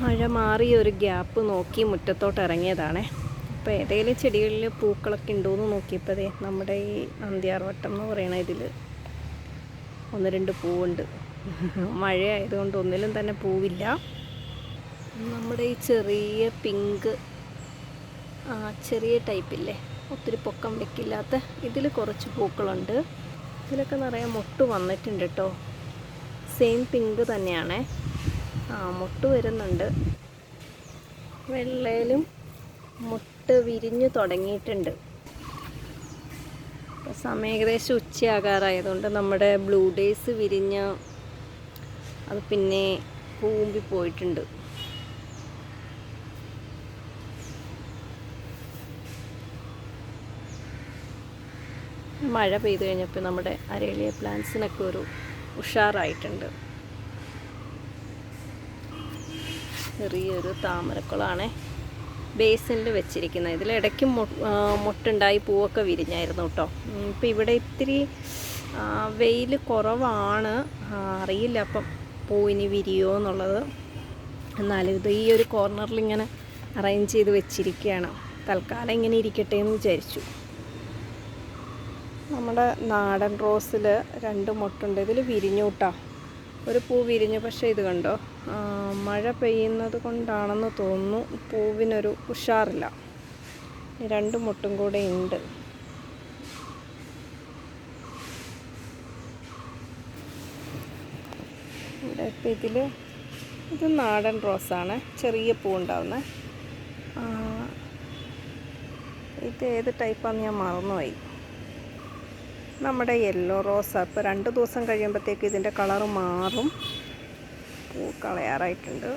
മഴ മാറിയ ഒരു ഗ്യാപ്പ് നോക്കി മുറ്റത്തോട്ട് ഇറങ്ങിയതാണേ. അപ്പോൾ ഏതെങ്കിലും ചെടികളിൽ പൂക്കളൊക്കെ ഉണ്ടോയെന്ന് നോക്കിയപ്പോൾ നമ്മുടെ ഈ നന്ദ്യാർവട്ടം എന്ന് പറയുന്ന ഇതിൽ 1-2 പൂവുണ്ട്. മഴയായതുകൊണ്ട് ഒന്നിലും തന്നെ പൂവില്ല. നമ്മുടെ ഈ ചെറിയ പിങ്ക് ചെറിയ ടൈപ്പില്ലേ, ഒത്തിരി പൊക്കം വെക്കില്ലാത്ത ഇതിൽ കുറച്ച് പൂക്കളുണ്ട്. ഇതിലൊക്കെ നിറയെ മൊട്ട് വന്നിട്ടുണ്ട് കേട്ടോ. Same pink തന്നെയാണേ. മൊട്ട് വരുന്നുണ്ട്. വെള്ളയിലും മൊട്ട് വിരിഞ്ഞു തുടങ്ങിയിട്ടുണ്ട്. സമയം ഏകദേശം ഉച്ചയാകാറായതുകൊണ്ട് നമ്മുടെ ബ്ലൂ ഡേയ്സ് വിരിഞ്ഞ് അത് പിന്നെ പൂമ്പി പോയിട്ടുണ്ട്. മഴ പെയ്തു കഴിഞ്ഞപ്പോൾ നമ്മുടെ അരേലിയ പ്ലാന്റ്സിനൊക്കെ ഒരു ഉഷാറായിട്ടുണ്ട്. ചെറിയൊരു താമരക്കുളമാണ് ബേസിനിൽ വെച്ചിരിക്കുന്നത്. ഇതിലിടയ്ക്കും മൊട്ടുണ്ടായി പൂവൊക്കെ വിരിഞ്ഞായിരുന്നു കേട്ടോ. ഇപ്പം ഇവിടെ ഇത്തിരി വെയിൽ കുറവാണ്, അറിയില്ല അപ്പം പൂവിനി വിരിയോ എന്നുള്ളത്. എന്നാലും ഇത് ഈ ഒരു കോർണറിൽ ഇങ്ങനെ അറേഞ്ച് ചെയ്ത് വെച്ചിരിക്കുകയാണ്. തൽക്കാലം ഇങ്ങനെ ഇരിക്കട്ടെ എന്ന് വിചാരിച്ചു. നമ്മുടെ നാടൻ റോസിൽ 2 മൊട്ടുണ്ട്. ഇതിൽ വിരിഞ്ഞു കേട്ടോ. ഒരു പൂ വിരിഞ്ഞു. പക്ഷേ ഇത് കണ്ടോ, മഴ പെയ്യുന്നത് കൊണ്ടാണെന്ന് തോന്നുന്നു പൂവിനൊരു ഉഷാറില്ല. 2 മൊട്ടും കൂടെ ഉണ്ട്. ഇവിടെ ഇപ്പം ഇത് നാടൻ റോസാണ്, ചെറിയ പൂ ഉണ്ടാവുന്നത്. ഇത് ഏത് ടൈപ്പാണെന്ന് ഞാൻ മറന്നുപോയി. നമ്മുടെ യെല്ലോ റോസാ. ഇപ്പോൾ 2 ദിവസം കഴിയുമ്പോഴത്തേക്ക് ഇതിൻ്റെ കളറ് മാറും. പൂ കളയാറായിട്ടുണ്ട്.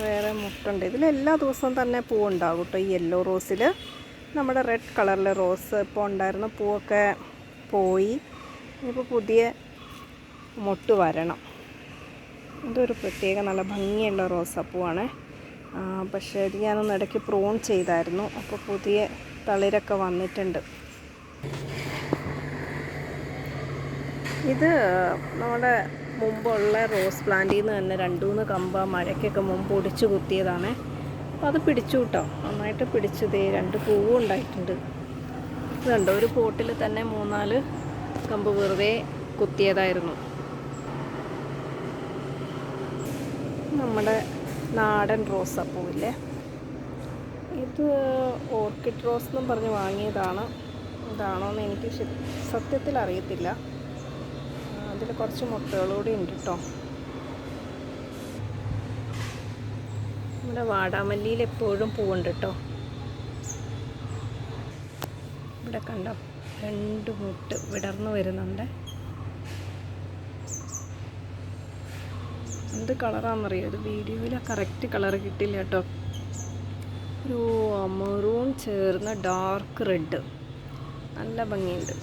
വേറെ മുട്ടുണ്ട്. ഇതിലെല്ലാ ദിവസവും തന്നെ പൂ ഉണ്ടാകും കേട്ടോ. ഈ യെല്ലോ റോസിൽ. നമ്മുടെ റെഡ് കളറിലെ റോസ് ഇപ്പോൾ ഉണ്ടായിരുന്ന പൂവൊക്കെ പോയി. ഇപ്പോൾ പുതിയ മൊട്ട് വരണം. ഇതൊരു പ്രത്യേക നല്ല ഭംഗിയുള്ള റോസാപ്പൂവാണ്. പക്ഷേ ഇത് ഞാനൊന്ന് ഇടയ്ക്ക് പ്രൂൺ ചെയ്തായിരുന്നു. അപ്പോൾ പുതിയ തളിരൊക്കെ വന്നിട്ടുണ്ട്. ഇത് നമ്മുടെ മുമ്പുള്ള റോസ് പ്ലാന്റിൽ നിന്ന് തന്നെ 2-3 കമ്പ് മഴയ്ക്കൊക്കെ മുമ്പ് ഒടിച്ച് കുത്തിയതാണ്. അപ്പോൾ അത് പിടിച്ചു കേട്ടോ, നന്നായിട്ട് പിടിച്ചത്. 2 പൂവും ഉണ്ടായിട്ടുണ്ട്. ഇതുണ്ടോ, ഒരു പോട്ടിൽ തന്നെ 3-4 കമ്പ് വെറുതെ കുത്തിയതായിരുന്നു. നമ്മുടെ നാടൻ റോസാപ്പൂവില്ലേ, ഇത് ഓർക്കിഡ് റോസ് എന്നും പറഞ്ഞ് വാങ്ങിയതാണ്. ഇതാണോയെന്ന് എനിക്ക് സത്യത്തിൽ അറിയത്തില്ല. അതിൽ കുറച്ച് മുട്ടകളൂടെ ഉണ്ട് കേട്ടോ. നമ്മുടെ വാടാമല്ലിയിൽ എപ്പോഴും പൂവുണ്ട് കേട്ടോ. ഇവിടെ കണ്ടോ, 2 മുട്ട് വിടർന്നു വരുന്നുണ്ട്. എന്ത് കളറാണെന്നറിയോ, ഇത് വീഡിയോയിൽ കറക്റ്റ് കളർ കിട്ടില്ല കേട്ടോ. ഒരു മെറൂൺ ചേർന്ന ഡാർക്ക് റെഡ്, നല്ല ഭംഗിയുണ്ട്.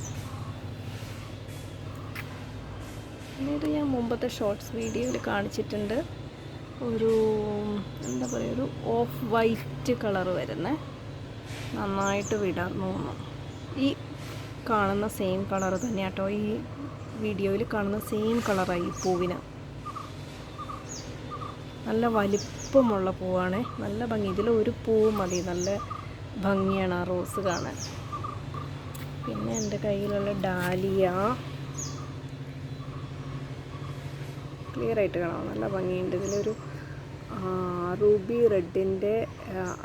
ഇത് ഞാൻ മുമ്പത്തെ ഷോർട്സ് വീഡിയോയിൽ കാണിച്ചിട്ടുണ്ട്. ഒരു എന്താ പറയുക, ഒരു ഓഫ് വൈറ്റ് കളർ വരുന്ന, നന്നായിട്ട് വിടർന്നു തോന്നും. ഈ കാണുന്ന സെയിം കളർ തന്നെയാണ് കേട്ടോ. ഈ വീഡിയോയിൽ കാണുന്ന സെയിം കളറായി ഈ പൂവിന്. നല്ല വലിപ്പമുള്ള പൂവാണ്, നല്ല ഭംഗി. ഇതിൽ ഒരു പൂവ് മതി, നല്ല ഭംഗിയാണ് ആ റോസ് കാണാൻ. പിന്നെ എൻ്റെ കയ്യിലുള്ള ഡാലിയ ക്ലിയറായിട്ട് കാണാം, നല്ല ഭംഗിയുണ്ട്. ഇതിലൊരു റൂബി റെഡിൻ്റെ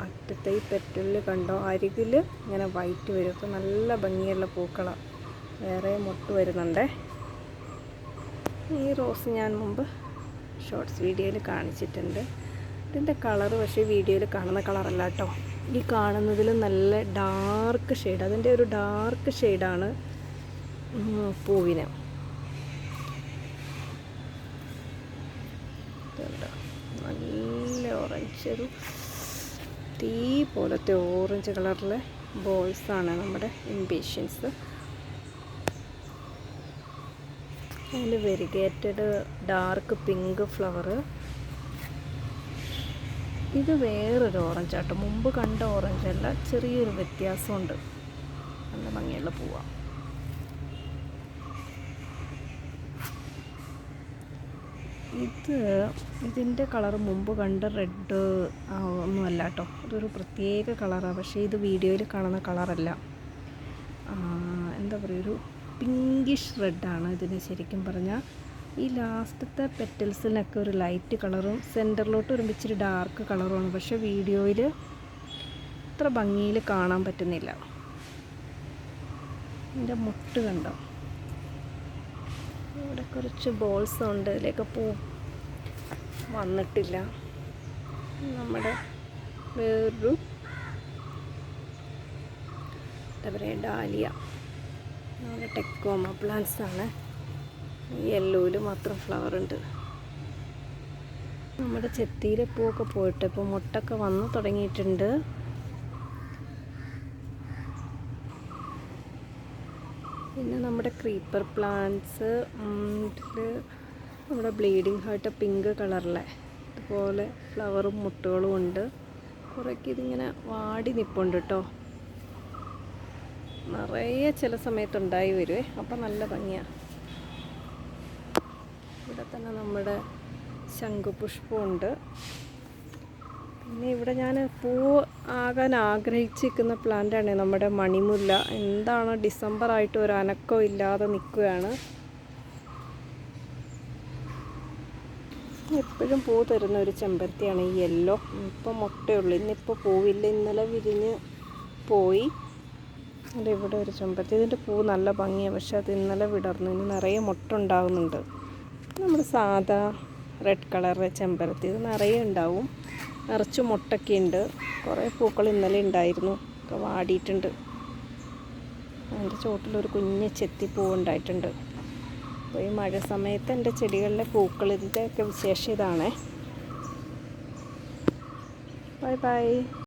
അറ്റത്തെ ഈ പെറ്റലിൽ കണ്ടോ, അരികിൽ ഇങ്ങനെ വൈറ്റ് വരും. അപ്പോൾ നല്ല ഭംഗിയുള്ള പൂക്കളാണ്. വേറെ മൊട്ട് വരുന്നുണ്ട്. ഈ റോസ് ഞാൻ മുമ്പ് ഷോർട്സ് വീഡിയോയിൽ കാണിച്ചിട്ടുണ്ട്. ഇതിൻ്റെ കളറ് പക്ഷേ വീഡിയോയിൽ കാണുന്ന കളറല്ല കേട്ടോ. ഈ കാണുന്നതിൽ നല്ല ഡാർക്ക് ഷെയ്ഡ്, അതിൻ്റെ ഒരു ഡാർക്ക് ഷെയ്ഡാണ് പൂവിന്. നല്ല ഓറഞ്ച്, ഒരു തീ പോലത്തെ ഓറഞ്ച് കളറിലെ ബോൾസാണ് നമ്മുടെ ഇംപേഷ്യൻസ്. അതിൽ വെരിഗേറ്റഡ് ഡാർക്ക് പിങ്ക് ഫ്ലവർ. ഇത് വേറൊരു ഓറഞ്ച് ആട്ടോ, മുമ്പ് കണ്ട ഓറഞ്ച് അല്ല, ചെറിയൊരു വ്യത്യാസമുണ്ട്. നല്ല ഭംഗിയുള്ള പൂവാണ്. ഇതിൻ്റെ കളർ മുമ്പ് കണ്ട റെഡ് ഒന്നുമല്ല കേട്ടോ. ഇതൊരു പ്രത്യേക കളറാണ്. പക്ഷേ ഇത് വീഡിയോയിൽ കാണുന്ന കളറല്ല. എന്താ പറയുക, ഒരു പിങ്കിഷ് റെഡാണ് ഇതിന് ശരിക്കും പറഞ്ഞാൽ. ഈ ലാസ്റ്റത്തെ പെറ്റൽസിനൊക്കെ ഒരു ലൈറ്റ് കളറും സെൻറ്ററിലോട്ട് വരുമ്പോൾ ഇച്ചിരി ഡാർക്ക് കളറുമാണ്. പക്ഷേ വീഡിയോയിൽ അത്ര ഭംഗിയിൽ കാണാൻ പറ്റുന്നില്ല. ഇതിൻ്റെ മുട്ട് കണ്ടോ, ഇവിടെ കുറച്ച് ബോൾസ് ഉണ്ട്, ഇതിലേക്ക് പൂ വന്നിട്ടില്ല. നമ്മുടെ വേറൊരു എന്താ പറയുക, ഡാലിയ, നമ്മുടെ ടെക്കോമ പ്ലാന്റ്സ് ആണ്. യെല്ലോയിൽ മാത്രം ഫ്ലവർ ഉണ്ട്. നമ്മുടെ ചെത്തിയിലെ പൂവൊക്കെ പോയിട്ട് ഇപ്പോൾ മുട്ടൊക്കെ വന്നു തുടങ്ങിയിട്ടുണ്ട്. പിന്നെ നമ്മുടെ ക്രീപ്പർ പ്ലാന്റ്സ്, നമ്മുടെ ബ്ലീഡിങ് ഹാർട്ട് പിങ്ക് കളറിലെ ഇതുപോലെ ഫ്ലവറും മുട്ടുകളും ഉണ്ട്. കുറേയൊക്കെ ഇതിങ്ങനെ വാടി നിൽപ്പുണ്ട് കേട്ടോ. നിറയെ ചില സമയത്തുണ്ടായി വരുവേ, അപ്പം നല്ല ഭംഗിയാണ്. ഇവിടെ തന്നെ നമ്മുടെ ശംഖുപുഷ്പമുണ്ട്. പിന്നെ ഇവിടെ ഞാൻ പൂ ആകാൻ ആഗ്രഹിച്ചിരിക്കുന്ന പ്ലാന്റാണ് നമ്മുടെ മണിമുല്ല. എന്താണ്, ഡിസംബർ ആയിട്ട് ഒരു അനക്കം ഇല്ലാതെ നിൽക്കുകയാണ്. എപ്പോഴും പൂ തരുന്ന ഒരു ചെമ്പരത്തിയാണ് ഈ യെല്ലോ. ഇപ്പം മുട്ടയുള്ളൂ, ഇന്നിപ്പോൾ പൂവില്ല, ഇന്നലെ വിരിഞ്ഞ് പോയി. അതിൻ്റെ ഇവിടെ ഒരു ചെമ്പരത്തി, ഇതിൻ്റെ പൂ നല്ല ഭംഗിയാണ്. പക്ഷെ അത് ഇന്നലെ വിടർന്നു, ഇനി നിറയെ മുട്ട ഉണ്ടാകുന്നുണ്ട്. നമ്മുടെ സാധാ റെഡ് കളർ ചെമ്പരത്തി, ഇത് നിറയെ ഉണ്ടാവും, നിറച്ച് മുട്ടൊക്കെ ഉണ്ട്. കുറേ പൂക്കൾ ഇന്നലെ ഉണ്ടായിരുന്നു, ഒക്കെ വാടിയിട്ടുണ്ട്. അതിൻ്റെ ചോട്ടിലൊരു കുഞ്ഞ് ചെത്തിപ്പൂ ഉണ്ടായിട്ടുണ്ട്. അപ്പോൾ ഈ മഴ സമയത്ത് എൻ്റെ ചെടികളിലെ പൂക്കളിൻ്റെ ഒക്കെ വിശേഷം ഇതാണേ. Bye bye.